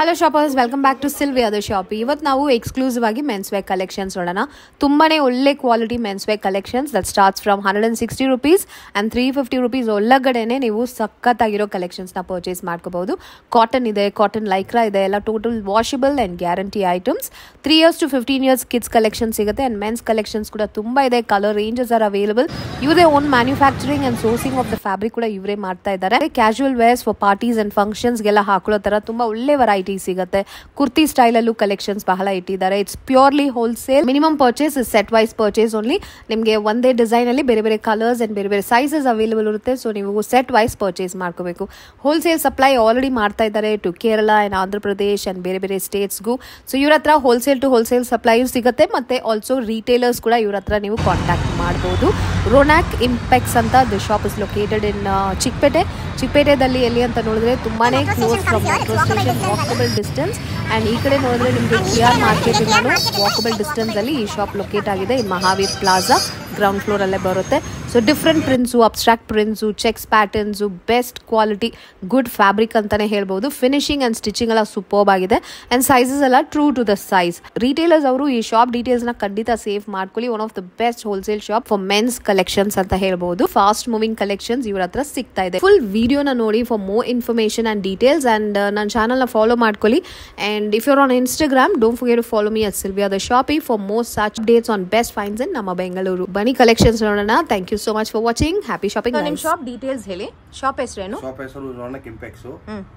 Hello shoppers, welcome back to Sylvia the shop. ಇವತ್ತು ನಾವು exclusive ಆಗಿ ಮೆನ್ಸ್ ವೇರ್ ಕಲೆಕ್ಷನ್ಸ್ ನೋಡೋಣ. ತುಂಬಾನೇ ಒಳ್ಳೆ quality men's wear collections that starts from 160 rupees and 350 rupees ಒಳಗಡೆನೆ ನೀವು ಸಖತ್ತಾಗಿರೋ ಕಲೆಕ್ಷನ್ಸ್ನ ಪರ್ಚೇಸ್ ಮಾಡ್ಕೋಬಹುದು. ಕಾಟನ್ ಇದೆ, ಕಾಟನ್ ಲೈಕ್ರಾ ಇದೆ, ಎಲ್ಲ total washable and guarantee items. 3 years to 15 years kids collection ಸಿಗುತ್ತೆ ಆ್ಯಂಡ್ ಮೆನ್ಸ್ ಕಲೆಕ್ಷನ್ಸ್ ಕೂಡ ತುಂಬ ಇದೆ. Colour ranges are available. ಇವರೇ own manufacturing and sourcing of the fabric ಕೂಡ ಇವರೇ ಮಾಡ್ತಾ ಇದ್ದಾರೆ. Casual wears for parties and ಫಂಕ್ಷನ್ಸ್ಗೆಲ್ಲ ಹಾಕೊಳ್ಳೋ ಥರ ತುಂಬ ಒಳ್ಳೆ ವೆರೈಟಿ ಸಿಗುತ್ತೆ. ಕುರ್ತಿ ಸ್ಟೈಲ್ ಅಲ್ಲೂ ಕಲೆಕ್ಷನ್ಸ್ ಬಹಳ ಇಟ್ಟಿದ್ದಾರೆ. It's purely wholesale. Minimum purchase is set wise purchase only. ನಿಮಗೆ ಒಂದೇ ಡಿಸೈನ್ ಅಲ್ಲಿ ಬೇರೆ ಬೇರೆ ಕಲರ್ಸ್ ಅಂಡ್ ಬೇರೆ ಬೇರೆ ಸೈಜಸ್ ಅವೈಲೇಬಲ್ ಇರುತ್ತೆ. ಸೊ ನೀವು ಸೆಟ್ ವೈಸ್ ಪರ್ಚೇಸ್ ಮಾಡ್ಕೋಬೇಕು. ಹೋಲ್ಸೇಲ್ ಸಪ್ಲೈ ಆಲ್ರೆಡಿ ಮಾಡ್ತಾ ಇದ್ದಾರೆ to Kerala and Andhra Pradesh and ಬೇರೆ ಬೇರೆ ಸ್ಟೇಟ್ಸ್ಗೂ. ಸೊ ಇವ್ರ ಹತ್ರ ಹೋಲ್ಸೇಲ್ ಟು ಹೋಲ್ಸೇಲ್ ಸಪ್ಲೈ ಸಿಗುತ್ತೆ. ಮತ್ತೆ ಆಲ್ಸೋ ರಿಟೇಲರ್ಸ್ ಕೂಡ ಇವ್ರ ಹತ್ರ ನೀವು ಕಾಂಟ್ಯಾಕ್ಟ್ ಮಾಡಬಹುದು. ರೋನಾಕ್ ಇಂಪೆಕ್ಸ್ ಅಂತ the shop is located in Chickpete. ಚಿಕ್ಕಪೇಟೆದಲ್ಲಿ ಎಲ್ಲಿ ಅಂತ ನೋಡಿದ್ರೆ ತುಂಬಾನೇ close from metro station, walkable distance. And ಈ ಕಡೆ ನೋಡಿದ್ರೆ ನಿಮಗೆ KR ಮಾರ್ಕೆಟ್ ಇಂದಾನು ವಾಕಬಲ್ ಡಿಸ್ಟೆನ್ಸ್ ಅಲ್ಲಿ ಈ ಶಾಪ್ ಲೊಕೇಟ್ ಆಗಿದೆ. ಈ ಮಹಾವೀರ್ ಪ್ಲಾಜಾ ಗ್ರೌಂಡ್ ಫ್ಲೋರ್ ಅಲ್ಲೇ ಬರುತ್ತೆ. So different prints, abstract prints, checks patterns, best quality good fabric ಅಂತಾನೆ ಹೇಳ್ಬೋದು. ಫಿನಿಶಿಂಗ್ ಅಂಡ್ ಸ್ಟಿಚಿಂಗ್ ಎಲ್ಲ ಸೂಪರ್ಬ್ ಆಗಿದೆ ಅಂಡ್ ಸೈಜಸ್ ಎಲ್ಲ true to the size. Retailers ಅವರು ಈ ಶಾಪ್ ಡೀಟೇಲ್ಸ್ ನ ಖಂಡಿತ ಸೇವ್ ಮಾಡ್ಕೊಳ್ಳಿ. One of the best wholesale shop for men's collections ಅಂತ ಹೇಳ್ಬೋದು. ಫಾಸ್ಟ್ ಮೂವಿಂಗ್ ಕಲೆಕ್ಷನ್ಸ್ ಇವ್ರ ಹತ್ರ ಸಿಗ್ತಾ ಇದೆ. ಫುಲ್ ವಿಡಿಯೋನ ನೋಡಿ for more information and details. And ನನ್ನ ಚಾನಲ್ ನ ಫಾಲೋ ಮಾಡ್ಕೊಳ್ಳಿ. And if your on Instagram, don't forget to follow me at Sylvia the Shoppy for more such updates on best finds in ನಮ್ಮ ಬೆಂಗಳೂರು. ಬನ್ನಿ collections ನೋಡೋಣ. Thank you so much for watching. Happy shopping. ನಿಮ್ಮ shop details ಹೇಳಿ. Shop ಹೆಸರೇನು? Shop ಹೆಸರು ರೋನಕ್ ಇಂಪೆಕ್ಸ್.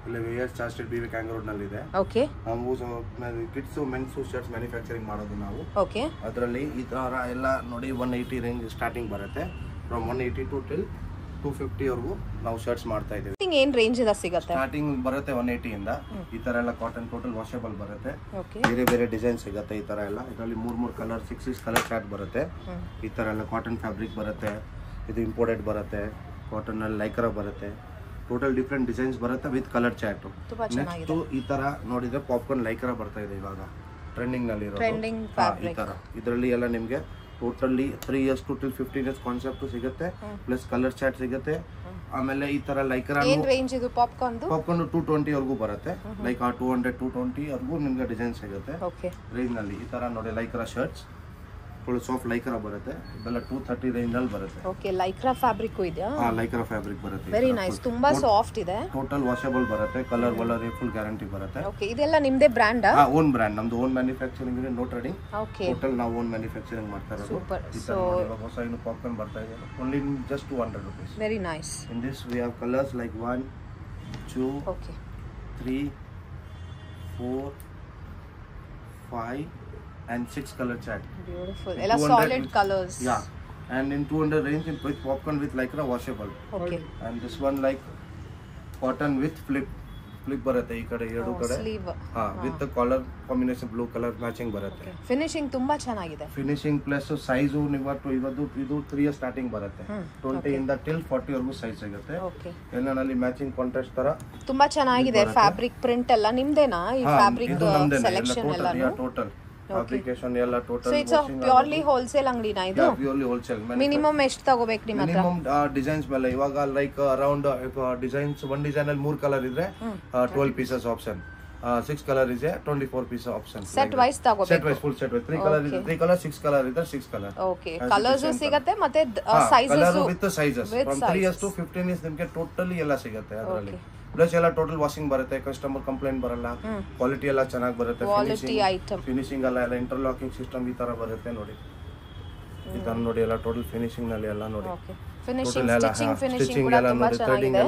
ಇಲ್ಲಿ VS church street BV ಕ್ಯಾಂಗ್ road ನಲ್ಲಿ ಇದೆ. ಓಕೆ. ನಾವು ಕಿಡ್ಸ್ ಮೆನ್ಸ್ ಶರ್ಟ್ಸ್ ಮ್ಯಾನುಫ್ಯಾಕ್ಚರಿಂಗ್ ಮಾಡೋದು ನಾವು. ಓಕೆ. ಅದರಲ್ಲಿ ಈ ತರ ಎಲ್ಲ ನೋಡಿ 180 ರೇಂಜ್ ಸ್ಟಾರ್ಟಿಂಗ್ ಬರುತ್ತೆ. ಫ್ರಮ್ 180 ಟು ಟಿಲ್ 250 ವರೆಗೂ ನಾವು ಶರ್ಟ್ಸ್ ಮಾಡ್ತಾ ಇದ್ದೀವಿ. ಏನ್ ರೇಂಜ್ ಎಲ್ಲ ಸಿಗುತ್ತೆ? ಸ್ಟಾರ್ಟಿಂಗ್ ಬರುತ್ತೆ 180 ಇಂದ. ಈ ತರ ಎಲ್ಲ ಕಾಟನ್ ಟೋಟಲ್ ವಾಷಬಲ್ ಬರುತ್ತೆ. ಬೇರೆ ಬೇರೆ ಡಿಸೈನ್ ಸಿಗುತ್ತೆ. ಈ ತರ ಎಲ್ಲ ಇದರಲ್ಲಿ 3 ಕಲರ್ 6 ಕಲರ್ ಚಾರ್ಟ್ ಬರುತ್ತೆ. ಈ ತರ ಎಲ್ಲ ಕಾಟನ್ ಫ್ಯಾಬ್ರಿಕ್ ಬರುತ್ತೆ. ಇದು ಇಂಪೋರ್ಟೆಡ್ ಬರುತ್ತೆ. ಕಾಟನ್ ಅಲ್ಲಿ ಲೈಕ್ರಾ ಬರುತ್ತೆ. ಟೋಟಲ್ ಡಿಫ್ರೆಂಟ್ ಡಿಸೈನ್ಸ್ ಬರುತ್ತೆ ವಿತ್ ಕಲರ್ ಚಾರ್ಟ್. ನೆಕ್ಸ್ಟ್ ಈ ತರ ನೋಡಿದ್ರೆ ಪಾಪ್ಕಾರ್ನ್ ಲೈಕ್ರಾ ಬರ್ತಾ ಇದೆ ಇವಾಗ ಟ್ರೆಂಡಿಂಗ್ ನಲ್ಲಿ ಇರೋದು. ಈ ತರ ಇದರಲ್ಲಿ ಎಲ್ಲ ನಿಮ್ಗೆ totally 3 years to till 15 years concept ಸಿಗುತ್ತೆ. ಪ್ಲಸ್ ಕಲರ್ ಚಾರ್ಟ್ ಸಿಗುತ್ತೆ. ಆಮೇಲೆ ಈ ತರ ಲೈಕ್ರಾ ರೇಂಜ್ ಇದು ಪಾಪ್ಕಾರ್ನ್ 220 ವರೆಗೂ ಬರುತ್ತೆ. ಲೈಕ್ 200 220 ವರೆಗೂ ನಿಮ್ಗೆ ಡಿಸೈನ್ ಸಿಗುತ್ತೆ ರೇಂಜ್ ನಲ್ಲಿ. ಈ ತರ ನೋಡಿ Lycra shirts full soft Lycra ಬರುತ್ತೆ. ಇದೆಲ್ಲ 230 ರೇಂಜ್ ಅಲ್ಲಿ ಬರುತ್ತೆ. ಓಕೆ. ಲೈಕ್ರಾ ಫ್ಯಾಬ್ರಿಕ್ ಇದೆಯಾ? ಲೈಕ್ರಾ ಫ್ಯಾಬ್ರಿಕ್ ಬರುತ್ತೆ. Very nice. ತುಂಬಾ ಸಾಫ್ಟ್ ಇದೆ. ಟೋಟಲ್ ವಾಷಬಲ್ ಬರುತ್ತೆ. ಕಲರ್ ಫುಲ್ ಗ್ಯಾರಂಟಿ ಬರುತ್ತೆ. ಓಕೆ. ಇದೆಲ್ಲ ನಿಮ್ಮದೇ ಬ್ರಾಂಡ್? Own brand. ನಮ್ದು ಓನ್ ಮ್ಯಾನುಫ್ಯಾಕ್ಚರಿಂಗ್ ಇದೆ. No trading. ಓಕೆ. ಟೋಟಲ್ ನಾವು ಓನ್ ಮ್ಯಾನುಫ್ಯಾಕ್ಚರಿಂಗ್ ಮಾಡ್ತಾ ಇರೋದು. ಸೂಪರ್. ಸೊ ಹೊಸ ಇನ್ನು ಪಾಪ್ಕಾರ್ನ್ ಬರ್ತಾ ಇದೆ. Only just 200 rupees. Very nice. In this we have colours like 1 2 okay 3 4 5 and 6 color chart. Beautiful. Ella solid colors. Yeah. And in 200 range with popcorn with lycra washable. Okay. And this one like cotton with flip ಬರುತ್ತೆ. ಈ ಕಡೆ ಎರಡು ಕಡೆ with the collar combination blue colour matching ಬರುತ್ತೆ. Finishing ತುಂಬಾ ಚೆನ್ನಾಗಿದೆ. Finishing plus size ಇವತ್ತು ಇದು 3 years ಸ್ಟಾರ್ಟಿಂಗ್ ಬರುತ್ತೆ. 20 ಇಂದ ಟಿಲ್ 40 ವರೆಗೂ ಸೈಜ್ ಸಿಗುತ್ತೆ. ಎಲ್ಲನಲ್ಲಿ ಮ್ಯಾಚಿಂಗ್ ಕಾಂಟ್ರಾಸ್ಟ್ ತರ ತುಂಬಾ ಚೆನ್ನಾಗಿದೆ. ಫ್ಯಾಬ್ರಿಕ್ ಪ್ರಿಂಟ್ ಎಲ್ಲ ನಿಮ್ದೇನಾ? ಈ ಫ್ಯಾಬ್ರಿಕ್ ಸೆಲೆಕ್ಷನ್ ಎಲ್ಲ ಟೋಟಲ್ ಫ್ಯಾಬ್ರಿಕೇಶನ್ ಎಲ್ಲ total. So it's a purely wholesale ಅಂಗಡಿನಾ ಇದು? Purely wholesale. ಮಿನಿಮಮ್ ಎಷ್ಟು ತಗೋಬೇಕು ನಿಮ್ಮ ಹತ್ರ? ಮಿನಿಮಮ್ ಡಿಸೈನ್ಸ್ ಮೇಲೆ ಇವಾಗ ಲೈಕ್ ಅರೌಂಡ್ ಡಿಸೈನ್ಸ್ ಒಂದು ಡಿಸೈನ್ ಅಲ್ಲಿ 3 ಕಲರ್ ಇದ್ರೆ 12 pieces ಆಪ್ಷನ್. 6 ಕಲರ್ ಇದೆ 24 ಪೀಸ್ ಆಪ್ಷನ್. ಸೆಟ್ ವೈಸ್ ತಗೋಬೇಕು. Set wise full set wise 3 colour ಇದೆ 3 ಕಲರ್ 6 ಕಲರ್ ಇದೆ 6 ಕಲರ್. ಓಕೆ. ಕಲರ್ಸ್ ಸಿಗುತ್ತೆ ಮತ್ತೆ sizes with sizes from 3 years to 15 years ನಿಮಗೆ ಟೋಟಲಿ ಎಲ್ಲ ಸಿಗುತ್ತೆ ಅದರಲ್ಲಿ. ಪ್ಲಸ್ ಎಲ್ಲ ಟೋಟಲ್ ವಾಷಿಂಗ್ ಬರುತ್ತೆ. ಕಸ್ಟಮರ್ ಕಂಪ್ಲೇಂಟ್ ಬರಲ್ಲ. ಕ್ವಾಲಿಟಿ ಎಲ್ಲ ಚೆನ್ನಾಗಿ ಬರುತ್ತೆ. ಫಿನಿಶಿಂಗ್ ಎಲ್ಲ ಇಂಟರ್ಲಾಕಿಂಗ್ ಸಿಸ್ಟಮ್ ಈ ತರ ಬರುತ್ತೆ ನೋಡಿ. ಈ ತರ ನೋಡಿ ಎಲ್ಲ ಟೋಟಲ್ ಫಿನಿಶಿಂಗ್ ನಲ್ಲಿ ಎಲ್ಲ ನೋಡಿ. ಫಿನಿಶಿಂಗ್ ಸ್ಟಿಚಿಂಗ್ ಕೂಡ ತುಂಬಾ ಚೆನ್ನಾಗಿದೆ.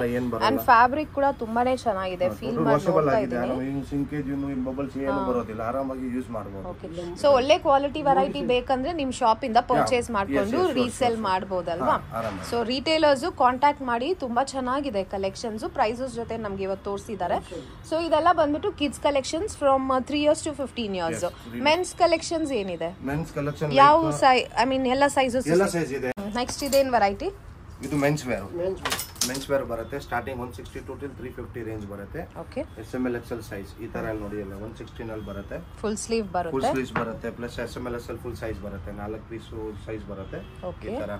ಅಂಡ್ ಫ್ಯಾಬ್ರಿಕ್ ಕೂಡ ತುಂಬಾನೇ ಚೆನ್ನಾಗಿದೆ. ಫೀಲ್ ಮಾಡ್ತಾ ಇದ್ದೀನಿ. ಸಿಂಕೇಜ್ ಬಬಲ್ಸ್ ಏನು ಬರೋದಿಲ್ಲ. ಆರಾಮಾಗಿ ಯೂಸ್ ಮಾಡಬಹುದು. ಓಕೆ. ಸೋ ಒಳ್ಳೆ ಕ್ವಾಲಿಟಿ ವೆರೈಟಿ ಬೇಕಂದ್ರೆ ನಿಮ್ ಶಾಪ್ ಇಂದ ಪರ್ಚೇಸ್ ಮಾಡ್ಕೊಂಡು ರೀಸೇಲ್ ಮಾಡಬಹುದಲ್ವಾ? ಸೊ ರಿಟೇಲರ್ಸ್ ಕಾಂಟ್ಯಾಕ್ಟ್ ಮಾಡಿ. ತುಂಬಾ ಚೆನ್ನಾಗಿದೆ ಕಲೆಕ್ಷನ್ಸ್. ಪ್ರೈಸಸ್ ಜೊತೆ ನಮ್ಗೆ ಇವತ್ತು ತೋರಿಸಿದ್ದಾರೆ. ಸೊ ಇದೆಲ್ಲ ಬಂದ್ಬಿಟ್ಟು kids collections from 3 years to 15 years. Men's collections ಏನಿದೆ? ಮೆನ್ಸ್ ಕಲೆಕ್ಷನ್ ಯಾವ ಐ ಮೀನ್ ಎಲ್ಲ ಸೈಜಸ್ ಇದೆ. ನೆಕ್ಸ್ಟ್ ಇದೇನ್ ವೆರೈಟಿ? ಇದು ಮೆನ್ಸ್ ವೇರ್ ಬರುತ್ತೆ. ಸ್ಟಾರ್ಟಿಂಗ್ 162 till 350 ರೇಂಜ್ ಬರುತ್ತೆ. ಓಕೆ. SML XL ಸೈಜ್ ಈ ತರ ಎಲ್ಲ ನೋಡಿ ಎಲ್ಲ 116 ಅಲ್ಲಿ ಬರುತ್ತೆ. ಫುಲ್ ಸ್ಲೀವ್ ಬರುತ್ತೆ plus SML XL full size ಬರುತ್ತೆ. 4 ಪೀಸ್ ಸೈಜ್ ಬರುತ್ತೆ. ಈ ತರ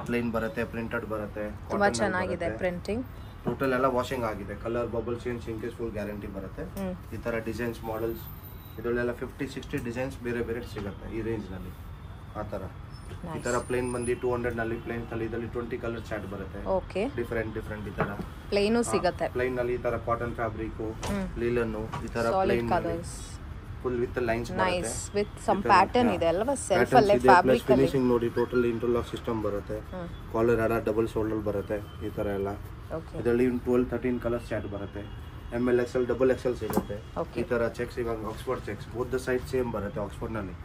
ಪ್ಲೇನ್ ಬರುತ್ತೆ, ಪ್ರಿಂಟೆಡ್ ಬರುತ್ತೆ. ತುಂಬಾ ಚೆನ್ನಾಗಿದೆ ಪ್ರಿಂಟಿಂಗ್. ಟೋಟಲ್ ಎಲ್ಲ ವಾಷಿಂಗ್ ಆಗಿದೆ. ಕಲರ್ ಬಬಲ್ ಚೇಂಜ್ ಇಂಕೇಸ್ ಫುಲ್ ಗ್ಯಾರಂಟಿ ಬರುತ್ತೆ. ಈ ತರ ಡಿಸೈನ್ಸ್ ಮಾಡೆಲ್ಸ್ ಇದರಲ್ಲೆಲ್ಲ 50-60 ಡಿಸೈನ್ಸ್ ಬೇರೆ ಬೇರೆ ಸಿಗುತ್ತೆ ಈ ರೇಂಜ್ ನಲ್ಲಿ. ಆ ತರ ಈ ತರ ಪ್ಲೇನ್ ಬಂದಿ 200 ನಲ್ಲಿ ಪ್ಲೇನ್ ಕಲರ್ ಇದರಲ್ಲಿ 20 ಕಲರ್ ಚಾರ್ಟ್ ಬರುತ್ತೆ. ಓಕೆ, ಡಿಫರೆಂಟ್ ಈ ತರ ಪ್ಲೇನ್ ಸಿಗುತ್ತೆ. ಪ್ಲೇನ್ ನಲ್ಲಿ ಈ ತರ ಕಾಟನ್ ಫ್ಯಾಬ್ರಿಕ್, ಲೀಲನ್, ಈ ತರ plain colours full with lines ಬರುತ್ತೆ. ನೈಸ್ ವಿತ್ ಸಮ್ ಪ್ಯಾಟರ್ನ್ ಇದೆ ಅಲ್ವಾ, ಸೆಲ್ಫ್ ಅಲ್ಲೇ ಫ್ಯಾಬ್ರಿಕ್ ಅಲ್ಲಿ ಫಿನಿಶಿಂಗ್ ನೋಡಿ. ಟೋಟಲ್ ಇಂಟರ್ಲಾಕ್ ಸಿಸ್ಟಮ್ ಬರುತ್ತೆ. ಕಾಲರ್ ಅಡ ಡಬಲ್ ಶೋಲ್ಡರ್ ಬರುತ್ತೆ. ಈ ತರ ಎಲ್ಲ ಇದರಲ್ಲಿ 12-13 ಕಲರ್ಸ್ ಚಾರ್ಟ್ ಬರುತ್ತೆ. ML XL ಡಬಲ್ XL ಸಿಗುತ್ತೆ. ಈ ತರ ಚೆಕ್ಸ್ ಇವಾಗ Oxford checks both the side same ಬರುತ್ತೆ. ಆಕ್ಸ್ಫರ್ಡ್ ನಲ್ಲಿ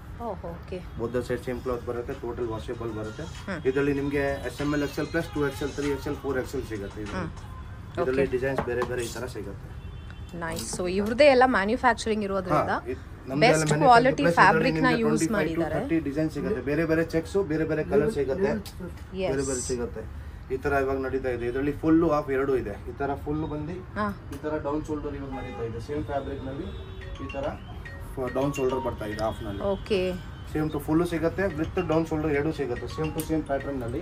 both the side same cloth ಬರುತ್ತೆ. ಟೋಟಲ್ ವಾಷೇಬಲ್ ಬರುತ್ತೆ. ಇದರಲ್ಲಿ ನಿಮಗೆ SML XL plus 2XL 3XL 4XL ಸಿಗುತ್ತೆ. ಇದರಲ್ಲಿ ಡಿಸೈನ್ಸ್ ಬೇರೆ ಬೇರೆ ಈ ತರ ಸಿಗುತ್ತೆ. ನೈಸ್. ಸೊ ಇವ್ರದೇ ಎಲ್ಲ ಮ್ಯಾನುಫ್ಯಾಕ್ಚರಿಂಗ್ ಇರೋದ್ರಿಂದ ಬೆಸ್ಟ್ ಕ್ವಾಲಿಟಿ ಫ್ಯಾಬ್ರಿಕ್ ನ ಯೂಸ್ ಮಾಡಿದ್ದಾರೆ. 30 ಡಿಸೈನ್ ಸಿಗುತ್ತೆ. ಬೇರೆ ಬೇರೆ ಚೆಕ್ಸ್ ಬೇರೆ ಬೇರೆ ಕಲರ್ ಸಿಗುತ್ತೆ. ಬೇರೆ ಬೇರೆ ಸಿಗುತ್ತೆ. ಈ ತರ ಇವಾಗ ನಡೀತಾ ಇದೆ. ಇದರಲ್ಲಿ ಫುಲ್ ಆಫ್ ಎರಡು ಇದೆ. ಈ ತರ ಫುಲ್ ಬಂದಿ ಈ ತರ ಡೌನ್ ಶೋಲ್ಡರ್ ಇವಾಗ ನಡೀತಾ ಇದೆ. ಸೇಮ್ ಫ್ಯಾಬ್ರಿಕ್ ನಲ್ಲಿ ಈ ತರ ಡೌನ್ ಶೋಲ್ಡರ್ ಬರ್ತಾ ಇದೆ ಹಾಫ್ ನಲ್ಲಿ. ಓಕೆ, ಸೇಮ್ ಟು ಫುಲ್ ಸಿಗುತ್ತೆ ವಿತ್ ಡೌನ್ ಶೋಲ್ಡರ್ ಎರಡು ಸಿಗುತ್ತೆ. ಸೇಮ್ ಟು ಸೇಮ್ ಪ್ಯಾಟರ್ನ್ ನಲ್ಲಿ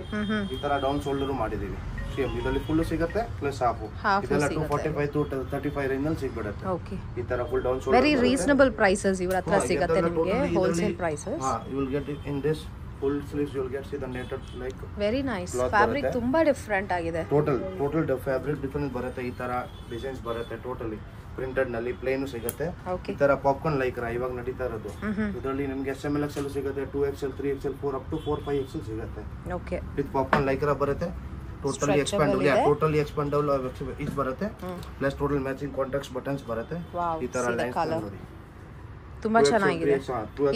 ಈ ತರ ಡೌನ್ ಶೋಲ್ಡರ್ ಮಾಡಿದೀವಿ. ಸೇಮ್ ಇದರಲ್ಲಿ ಫುಲ್ ಸಿಗುತ್ತೆ ಪ್ಲಸ್ ಹಾಫ್. ಇದೆಲ್ಲ 245 to 35 ರೇಂಜ್ ನಲ್ಲಿ ಸಿಗ್ಬಿಡುತ್ತೆ. ಓಕೆ, ಈ ತರ full down shoulder very reasonable prices ಇವರ ಹತ್ರ ಸಿಗುತ್ತೆ ನಿಮಗೆ. Wholesale prices. You will get in this full sleeves. You will get see the netted like very nice fabric. ತುಂಬಾ ಡಿಫರೆಂಟ್ ಆಗಿದೆ. ಟೋಟಲ್ ಫ್ಯಾಬ್ರಿಕ್ ಡಿಫರೆಂಟ್ ಬರುತ್ತೆ. ಈ ತರ ಡಿಸೈನ್ಸ್ ಬರುತ್ತೆ. ಟೋಟಲಿ ಪ್ರಿಂಟೆಡ್ ನಲ್ಲಿ ಪ್ಲೇನ್ ಸಿಗುತ್ತೆ. ಈ ತರ ಪಾಪ್ಕಾರ್ನ್ ಲೈಕ್ ಇವಾಗ ನಡೀತಾ ಇರೋದು. ಇದರಲ್ಲಿ ನಿಮಗೆ SML XL ಸಿಗುತ್ತೆ, 2XL 3XL 4 up to 4-5XL ಸಿಗುತ್ತೆ. ಓಕೆ, ವಿತ್ ಪಾಪ್ಕಾರ್ನ್ ಲೈಕ್ ಬರುತ್ತೆ. ಟೋಟಲಿ ಎಕ್ಸ್ಪಾಂಡಬಲ್ ಇದು ಬರುತ್ತೆ. Plus total matching contacts buttons ಬರುತ್ತೆ. ಈ ತರ ಲೈನ್ಸ್ ನೋಡಿ ತುಂಬಾ ಚೆನ್ನಾಗಿದೆ.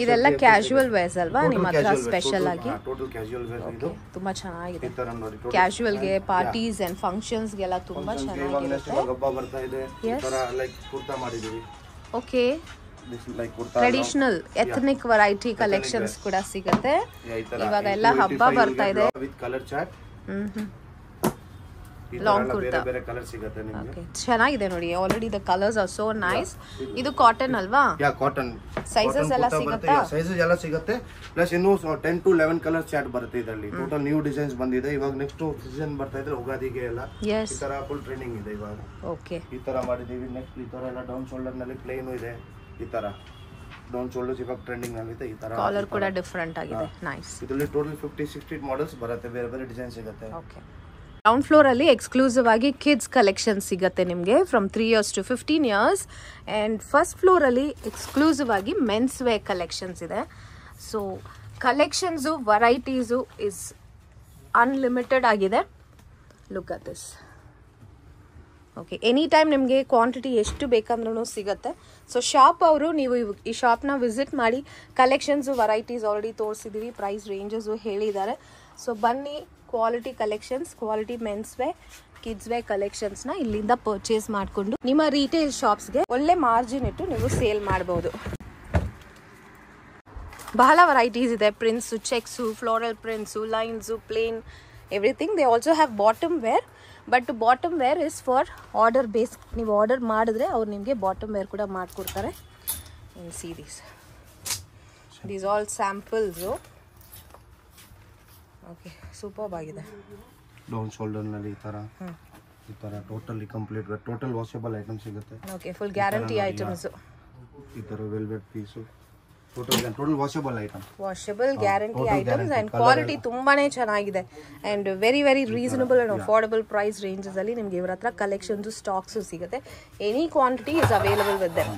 ಇದೆಲ್ಲ ಕ್ಯಾಶುವಲ್ ವೇರ್ಸ್ ಅಲ್ವಾ ನಿಮ್ಮ ಹತ್ರ ಸ್ಪೆಷಲ್ ಆಗಿ? ಟೋಟಲ್ ಕ್ಯಾಶುವಲ್ ವೇರ್ ಇದು. ತುಂಬಾ ಚೆನ್ನಾಗಿದೆ. ಈ ತರ ನೋಡಿ ಕ್ಯಾಶುವಲ್ ಗೆ, ಪಾರ್ಟೀಸ್ ಅಂಡ್ ಫಂಕ್ಷನ್ಸ್ ಗೆಲ್ಲ ತುಂಬಾ ಚೆನ್ನಾಗಿರುತ್ತೆ. ಹಬ್ಬ ಬರ್ತಾ ಇದೆ. ಈ ತರ ಲೈಕ್ ಕುರ್ತಾ ಮಾಡಿದೀವಿ. Okay, traditional ethnic variety collections ಕೂಡ ಸಿಗುತ್ತೆ. ಇವಾಗ ಎಲ್ಲ ಹಬ್ಬ ಬರ್ತಾ ಇದೆ. With colour chart long kurta ಬೇರೆ ಕಲರ್ ಸಿಗುತ್ತೆ ನಿಮಗೆ. ಚೆನ್ನಾಗಿದೆ ನೋಡಿ. Already the colours are so nice. ಇದು ಕಾಟನ್ ಅಲ್ವಾ? ಯಾ, ಕಾಟನ್. ಸೈಜಸ್ ಎಲ್ಲ ಸಿಗುತ್ತಾ? ಸೈಜಸ್ ಎಲ್ಲ ಸಿಗುತ್ತೆ. ಪ್ಲಸ್ ಇನ್ನು 10 to 11 ಕಲರ್ ಚಾರ್ಟ್ ಬರುತ್ತೆ ಇದರಲ್ಲಿ. ಟೋಟಲ್ ನ್ಯೂ ಡಿಸೈನ್ಸ್ ಬಂದಿದೆ. ಇವಾಗ ನೆಕ್ಸ್ಟ್ ಸೀಸನ್ ಬರ್ತಾ ಇದ್ರೆ ಉಗಾದಿಗೆ ಎಲ್ಲ ಈ ತರ ಫುಲ್ ಟ್ರೆಂಡಿಂಗ್ ಇದೆ ಇವಾಗ. ಓಕೆ, ಈ ತರ ಮಾಡಿದೀವಿ. ನೆಕ್ಸ್ಟ್ ಈ ತರ ಎಲ್ಲ ಡೌನ್ ಶೋಲ್ಡರ್ ನಲ್ಲಿ ಪ್ಲೇನ್ ಇದೆ. ಈ ತರ ಡೌನ್ ಶೋಲ್ಡರ್ಸ್ ಇವಾಗ ಟ್ರೆಂಡಿಂಗ್ ನಲ್ಲಿ ಇದೆ. ಈ ತರ ಕಾಲರ್ ಕೂಡ ಡಿಫರೆಂಟ್ ಆಗಿದೆ. ನೈಸ್. ಇದರಲ್ಲಿ ಟೋಟಲ್ 50-60 ಮಾಡೆಲ್ಸ್ ಬರುತ್ತೆ. ಬೇರೆ ಬೇರೆ ಡಿಸೈನ್ ಸಿಗುತ್ತೆ. ಓಕೆ, ಗ್ರೌಂಡ್ ಫ್ಲೋರ್ ಅಲ್ಲಿ ಎಕ್ಸ್ಕ್ಲೂಸಿವ್ ಆಗಿ ಕಿಡ್ಸ್ ಕಲೆಕ್ಷನ್ ಸಿಗುತ್ತೆ ನಿಮಗೆ from 3 years to 15 years. And first floor ಅಲ್ಲಿ ಎಕ್ಸ್ಕ್ಲೂಸಿವ್ ಆಗಿ ಮೆನ್ಸ್ ವೇರ್ ಕಲೆಕ್ಷನ್ಸ್ ಇದೆ. So collections varieties is unlimited ಆಗಿದೆ. Look at this. Okay, any time ನಿಮಗೆ ಕ್ವಾಂಟಿಟಿ ಎಷ್ಟು ಬೇಕಂದ್ರೂ ಸಿಗುತ್ತೆ. ಸೊ ಶಾಪ್ ಅವರು ನೀವು ಈ ಶಾಪ್ನ ವಿಸಿಟ್ ಮಾಡಿ ಕಲೆಕ್ಷನ್ಸು ವೆರೈಟೀಸ್ ಆಲ್ರೆಡಿ ತೋರಿಸಿದ್ದೀವಿ. ಪ್ರೈಸ್ ರೇಂಜಸ್ಸು ಹೇಳಿದ್ದಾರೆ. ಸೊ ಬನ್ನಿ, quality collections, quality men's wear, kids wear ಕಲೆಕ್ಷನ್ಸ್ನ ಇಲ್ಲಿಂದ ಪರ್ಚೇಸ್ ಮಾಡಿಕೊಂಡು ನಿಮ್ಮ ರಿಟೇಲ್ ಶಾಪ್ಸ್ಗೆ ಒಳ್ಳೆ ಮಾರ್ಜಿನ್ ಇಟ್ಟು ನೀವು ಸೇಲ್ ಮಾಡಬಹುದು. ಬಹಳ ವೆರೈಟೀಸ್ ಇದೆ. Prints, checks, floral prints, lines, plain, everything. They also have bottom wear. But bottom wear is for order base. ನೀವು ಆರ್ಡರ್ ಮಾಡಿದ್ರೆ ಅವ್ರು ನಿಮಗೆ ಬಾಟಮ್ ವೇರ್ ಕೂಡ ಮಾಡಿಕೊಡ್ತಾರೆ. In see these all samples. Okay, super ಆಗಿದೆ. ಡೌನ್ ಶೋಲ್ಡರ್ ನಲ್ಲಿ ಈ ತರ totally complete total washable item ಸಿಗುತ್ತೆ. Okay, full guarantee items. ಈ ತರ velvet piece total washable item. Washable guarantee items and quality ತುಂಬಾನೇ ಚೆನ್ನಾಗಿದೆ. And very very reasonable and affordable price ranges ಅಲ್ಲಿ ನಿಮ್ಗೆ ಇವರ ಹತ್ರ ಕಲೆಕ್ಷನ್ಸ್ ಸ್ಟಾಕ್ಸ್ ಸಿಗುತ್ತೆ. Any quantity is available with them.